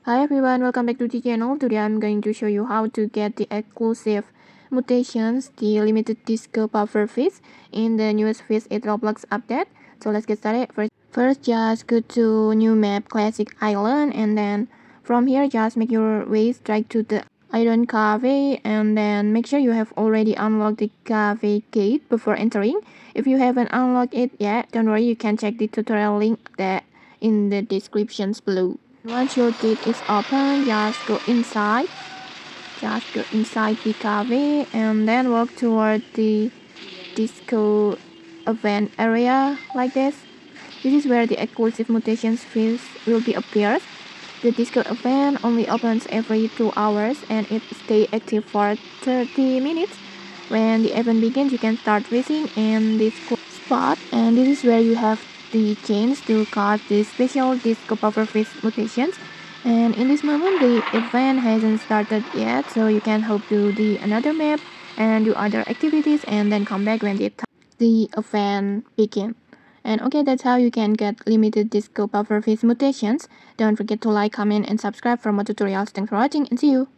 Hi everyone, welcome back to the channel. Today I'm going to show you how to get the exclusive mutations, the limited Disco Pufferfish in the newest Fish It Roblox update. So let's get started. First just go to new map Classic Island, and then from here just make your way straight to the Iron Café, and then make sure you have already unlocked the cafe gate before entering. If you haven't unlocked it yet, don't worry, you can check the tutorial link that in the descriptions below. Once your gate is open, just go inside. Just go inside the cafe and then walk toward the disco event area like this. This is where the exclusive mutations fields will be appeared. The disco event only opens every 2 hours and it stays active for 30 minutes. When the event begins, you can start fishing in this spot, and this is where you have the chance to catch the special Disco Pufferfish mutations. And in this moment, the event hasn't started yet, so you can hop to the another map and do other activities, and then come back when the event begins. And okay, that's how you can get limited Disco Pufferfish mutations. Don't forget to like, comment, and subscribe for more tutorials. Thanks for watching, and see you.